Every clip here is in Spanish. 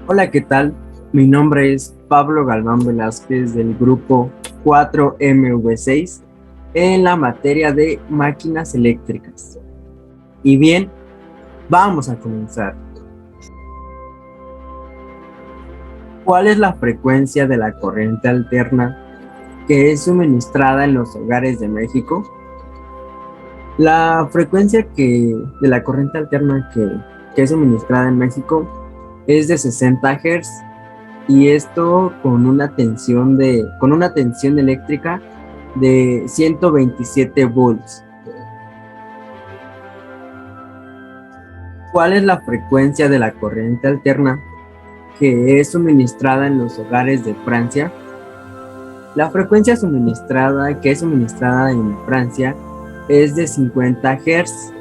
Hola, ¿qué tal? Mi nombre es Pablo Galván Velázquez del grupo 4MV6 en la materia de máquinas eléctricas. Y bien, vamos a comenzar. ¿Cuál es la frecuencia de la corriente alterna que es suministrada en los hogares de México? La frecuencia de la corriente alterna que es suministrada en México es de 60 Hz y esto con una tensión eléctrica de 127 volts. ¿Cuál es la frecuencia de la corriente alterna que es suministrada en los hogares de Francia? La frecuencia que es suministrada en Francia es de 50 Hz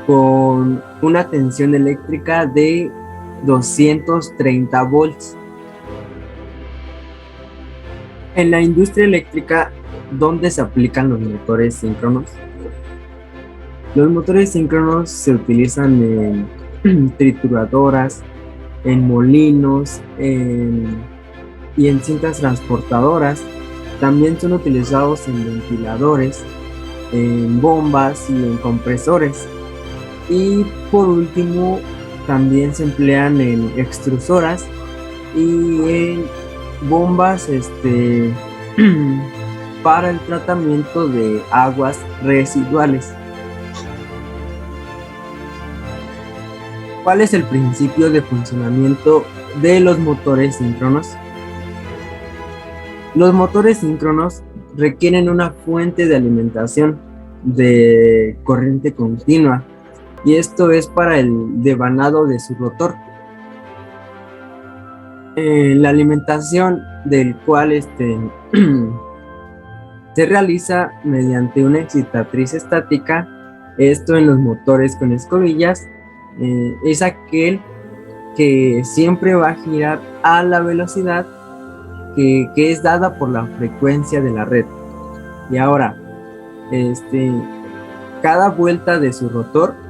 con una tensión eléctrica de 230 volts. En la industria eléctrica, ¿dónde se aplican los motores síncronos? Los motores síncronos se utilizan en trituradoras, en molinos y en cintas transportadoras. También son utilizados en ventiladores, en bombas y en compresores. Y por último, también se emplean en extrusoras y en bombas para el tratamiento de aguas residuales. ¿Cuál es el principio de funcionamiento de los motores síncronos? Los motores síncronos requieren una fuente de alimentación de corriente continua y esto es para el devanado de su rotor. La alimentación del cual se realiza mediante una excitatriz estática, esto en los motores con escobillas, es aquel que siempre va a girar a la velocidad que es dada por la frecuencia de la red. Y ahora, cada vuelta de su rotor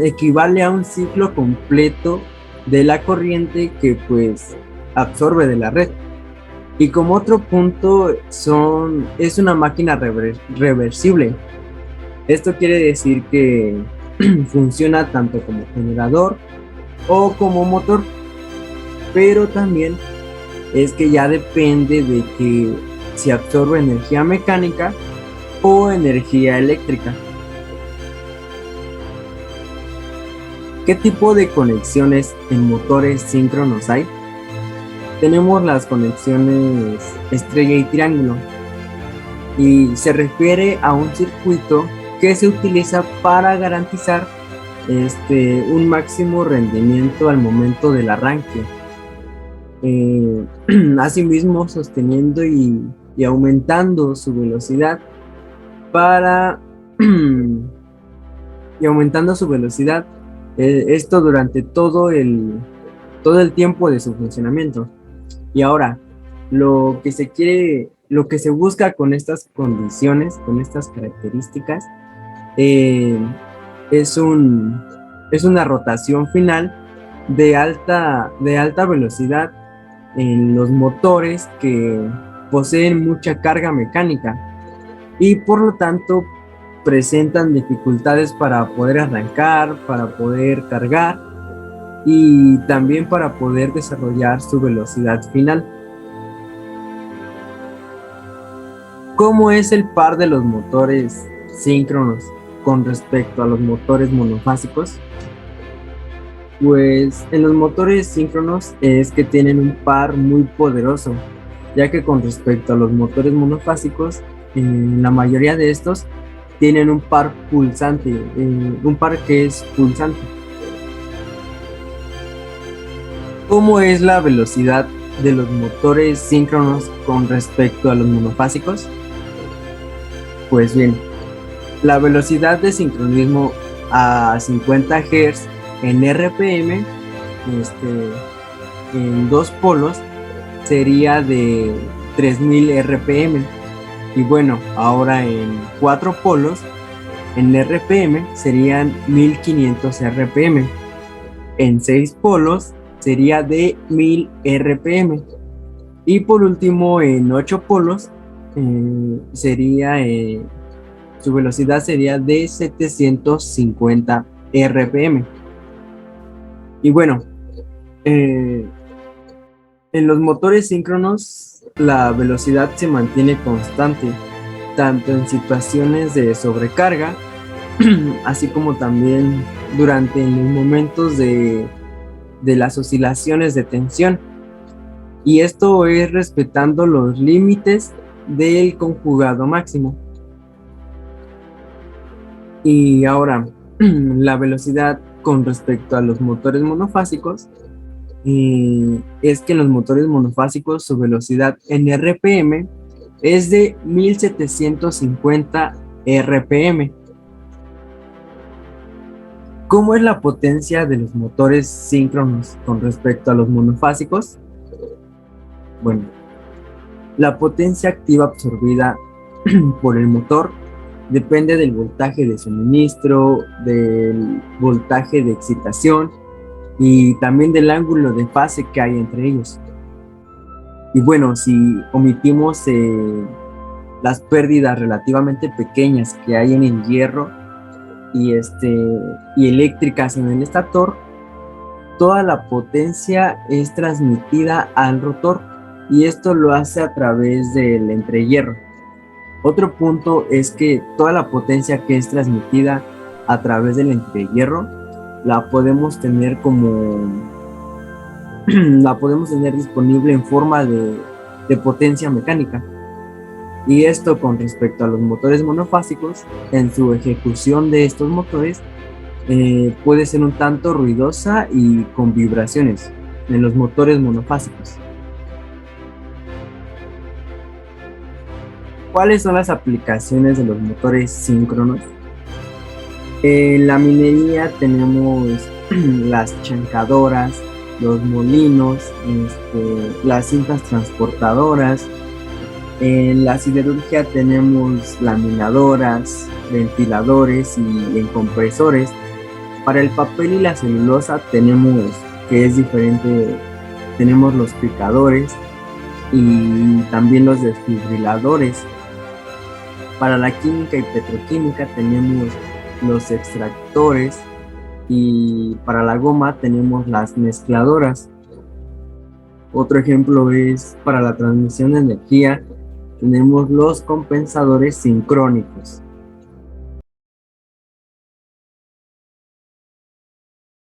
equivale a un ciclo completo de la corriente que pues absorbe de la red. Y como otro punto es una máquina reversible. Esto quiere decir que funciona tanto como generador o como motor, pero también es que ya depende de que si absorbe energía mecánica o energía eléctrica. ¿Qué tipo de conexiones en motores síncronos hay? Tenemos las conexiones estrella y triángulo y se refiere a un circuito que se utiliza para garantizar un máximo rendimiento al momento del arranque. Asimismo, sosteniendo y aumentando su velocidad y aumentando su velocidad, esto durante todo el tiempo de su funcionamiento. Y ahora, lo que se busca con estas condiciones, con estas características, eh, es una rotación final de alta velocidad en los motores que poseen mucha carga mecánica y por lo tanto presentan dificultades para poder arrancar, para poder cargar y también para poder desarrollar su velocidad final. ¿Cómo es el par de los motores síncronos con respecto a los motores monofásicos? Pues en los motores síncronos es que tienen un par muy poderoso, ya que con respecto a los motores monofásicos, la mayoría de estos tienen un par pulsante, un par que es pulsante. ¿Cómo es la velocidad de los motores síncronos con respecto a los monofásicos? Pues bien, la velocidad de sincronismo a 50 Hz en RPM, en dos polos, sería de 3000 RPM. Y bueno, ahora en cuatro polos, en RPM, serían 1500 RPM. en 6 polos sería de 1000 RPM. Y por último, en 8 polos, sería, su velocidad sería de 750 RPM. Y bueno, eh, en los motores síncronos, la velocidad se mantiene constante, tanto en situaciones de sobrecarga, así como también durante los momentos de las oscilaciones de tensión. Y esto es respetando los límites del conjugado máximo. Y ahora, la velocidad con respecto a los motores monofásicos, es que en los motores monofásicos su velocidad en RPM es de 1750 RPM. ¿Cómo es la potencia de los motores síncronos con respecto a los monofásicos? Bueno, la potencia activa absorbida por el motor depende del voltaje de suministro, del voltaje de excitación y también del ángulo de fase que hay entre ellos. Y bueno, si omitimos las pérdidas relativamente pequeñas que hay en el hierro y eléctricas en el estator, toda la potencia es transmitida al rotor y esto lo hace a través del entrehierro. Otro punto es que toda la potencia que es transmitida a través del entrehierro la podemos tener la podemos tener disponible en forma de potencia mecánica. Y esto con respecto a los motores monofásicos, en su ejecución de estos motores puede ser un tanto ruidosa y con vibraciones en los motores monofásicos. ¿Cuáles son las aplicaciones de los motores síncronos? En la minería tenemos las chancadoras, los molinos, las cintas transportadoras. En la siderurgia tenemos laminadoras, ventiladores y en compresores. Para el papel y la celulosa tenemos, que es diferente, tenemos los picadores y también los desfibriladores. Para la química y petroquímica tenemos los extractores y para la goma tenemos las mezcladoras. Otro ejemplo es para la transmisión de energía, tenemos los compensadores sincrónicos.